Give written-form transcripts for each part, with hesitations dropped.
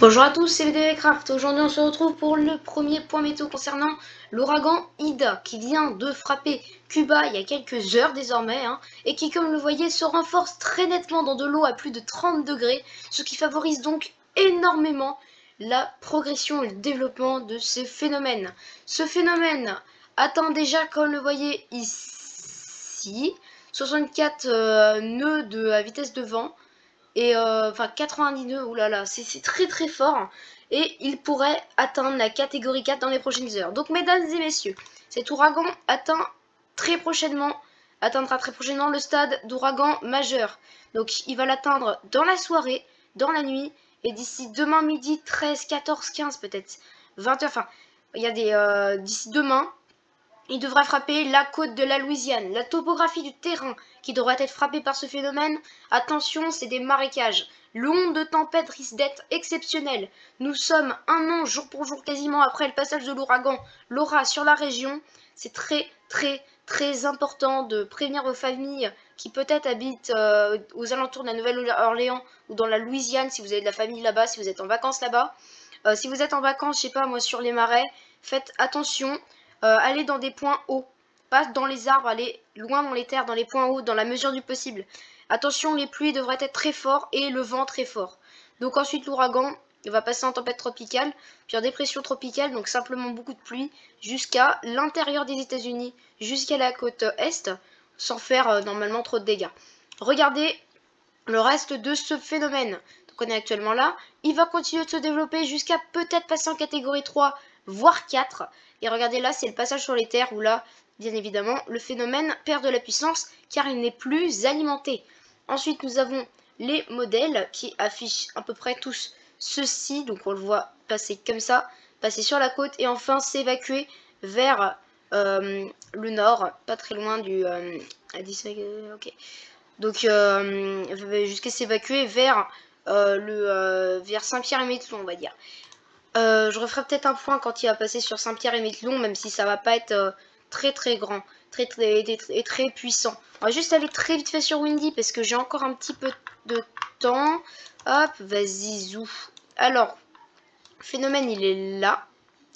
Bonjour à tous, c'est VDVcraft. Aujourd'hui on se retrouve pour le premier point météo concernant l'ouragan Ida qui vient de frapper Cuba il y a quelques heures désormais et qui, comme vous le voyez, se renforce très nettement dans de l'eau à plus de 30 degrés, ce qui favorise donc énormément la progression et le développement de ces phénomènes. Ce phénomène atteint déjà, comme vous le voyez ici, 64 nœuds à vitesse de vent. Et enfin 90 nœuds, oulala, c'est très très fort. Et il pourrait atteindre la catégorie 4 dans les prochaines heures. Donc mesdames et messieurs, cet ouragan atteindra très prochainement le stade d'ouragan majeur. Donc il va l'atteindre dans la soirée, dans la nuit, et d'ici demain midi, 13, 14, 15 peut-être, 20h, enfin, il y a des... d'ici demain, il devra frapper la côte de la Louisiane. La topographie du terrain qui devrait être frappée par ce phénomène, attention, c'est des marécages. L'onde de tempête risque d'être exceptionnelle. Nous sommes un an jour pour jour quasiment après le passage de l'ouragan Laura sur la région. C'est très important de prévenir vos familles qui peut-être habitent aux alentours de la Nouvelle-Orléans ou dans la Louisiane, si vous avez de la famille là-bas, si vous êtes en vacances là-bas. Si vous êtes en vacances, je sais pas moi, sur les marais, faites attention. Allez dans des points hauts, pas dans les arbres, allez loin dans les terres, dans les points hauts, dans la mesure du possible. Attention, les pluies devraient être très fortes et le vent très fort. Donc ensuite l'ouragan, il va passer en tempête tropicale, puis en dépression tropicale, donc simplement beaucoup de pluie, jusqu'à l'intérieur des États-Unis, jusqu'à la côte est, sans faire normalement trop de dégâts. Regardez le reste de ce phénomène. Donc on est actuellement là, il va continuer de se développer jusqu'à peut-être passer en catégorie 3, voire 4. Et regardez là, c'est le passage sur les terres où là, bien évidemment, le phénomène perd de la puissance car il n'est plus alimenté. Ensuite, nous avons les modèles qui affichent à peu près tous ceci. Donc on le voit passer comme ça, passer sur la côte et enfin s'évacuer vers le nord, pas très loin du... ok. Donc jusqu'à s'évacuer vers vers Saint-Pierre-et-Miquelon, on va dire. Je referai peut-être un point quand il va passer sur Saint-Pierre-et-Miquelon, même si ça va pas être très grand, très puissant. On va juste aller très vite fait sur Windy parce que j'ai encore un petit peu de temps. Hop, vas-y, zou. Alors, le phénomène il est là.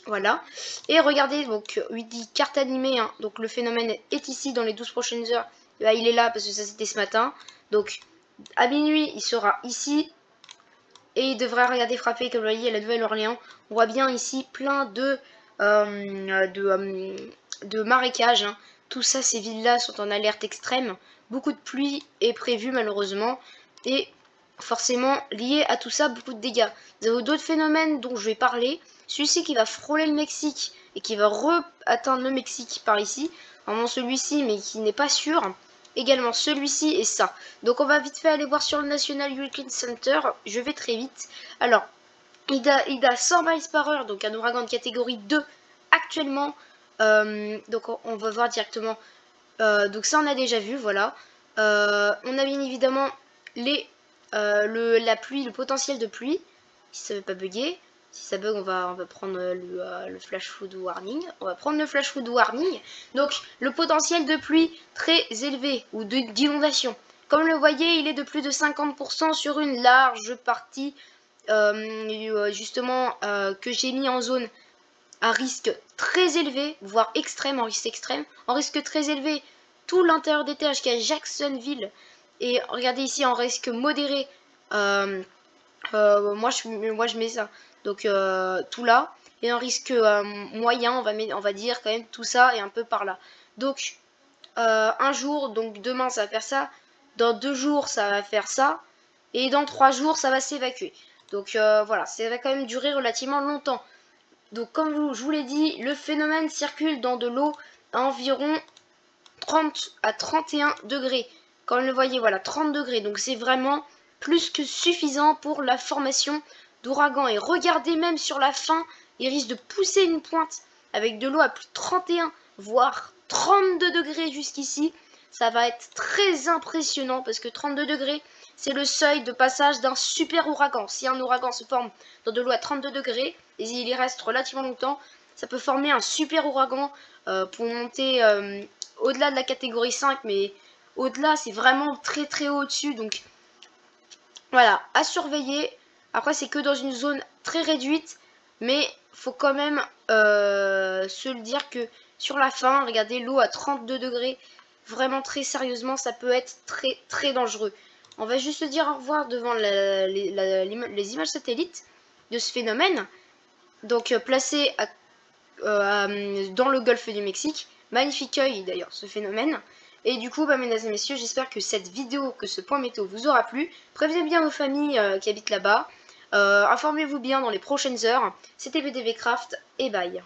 Voilà. Et regardez, donc, Windy, carte animée. Donc, le phénomène est ici dans les 12 prochaines heures. Là, il est là parce que ça c'était ce matin. Donc, à minuit, il sera ici. Et il devrait regarder frapper, comme vous voyez, à la Nouvelle-Orléans. On voit bien ici plein de marécages. Tout ça, ces villes-là sont en alerte extrême. Beaucoup de pluie est prévue malheureusement. Et forcément, lié à tout ça, beaucoup de dégâts. Vous avez d'autres phénomènes dont je vais parler. Celui-ci qui va frôler le Mexique et qui va atteindre le Mexique par ici. Vraiment celui-ci, mais qui n'est pas sûr. Également celui-ci et ça. Donc on va vite fait aller voir sur le National Hurricane Center. Je vais très vite. Alors, Ida 100 miles par heure, donc un ouragan de catégorie 2 actuellement. Donc on va voir directement. Donc ça on a déjà vu, voilà. On a bien évidemment la pluie, le potentiel de pluie. Si ça ne veut pas bugger. Si ça bug, on va prendre le flash flood warning. On va prendre le flash flood warning. Donc, le potentiel de pluie très élevé ou d'inondation. Comme le voyez, il est de plus de 50% sur une large partie, justement, que j'ai mis en zone à risque très élevé, voire extrême, en risque extrême. En risque très élevé, tout l'intérieur des terres jusqu'à Jacksonville. Et regardez ici, en risque modéré, moi je mets ça. Donc tout là. Et un risque moyen, on va dire quand même tout ça et un peu par là. Donc un jour, donc demain ça va faire ça. Dans 2 jours ça va faire ça. Et dans 3 jours ça va s'évacuer. Donc voilà, ça va quand même durer relativement longtemps. Donc comme je vous l'ai dit, le phénomène circule dans de l'eau à environ 30 à 31 degrés. Comme le voyez, voilà, 30 degrés. Donc c'est vraiment plus que suffisant pour la formation d'ouragan. Et regardez même sur la fin, il risque de pousser une pointe avec de l'eau à plus de 31, voire 32 degrés jusqu'ici. Ça va être très impressionnant parce que 32 degrés, c'est le seuil de passage d'un super ouragan. Si un ouragan se forme dans de l'eau à 32 degrés, et il y reste relativement longtemps, ça peut former un super ouragan pour monter au-delà de la catégorie 5, mais au-delà, c'est vraiment très haut au-dessus. Donc voilà, à surveiller. Après, c'est que dans une zone très réduite, mais faut quand même se le dire que sur la fin, regardez, l'eau à 32 degrés, vraiment très sérieusement, ça peut être très très dangereux. On va juste se dire au revoir devant les images satellites de ce phénomène. Donc placé dans le golfe du Mexique. Magnifique œil d'ailleurs ce phénomène. Et du coup, mesdames et messieurs, j'espère que cette vidéo, que ce point météo vous aura plu. Prévenez bien vos familles qui habitent là-bas. Informez-vous bien dans les prochaines heures. C'était BDV Craft et bye.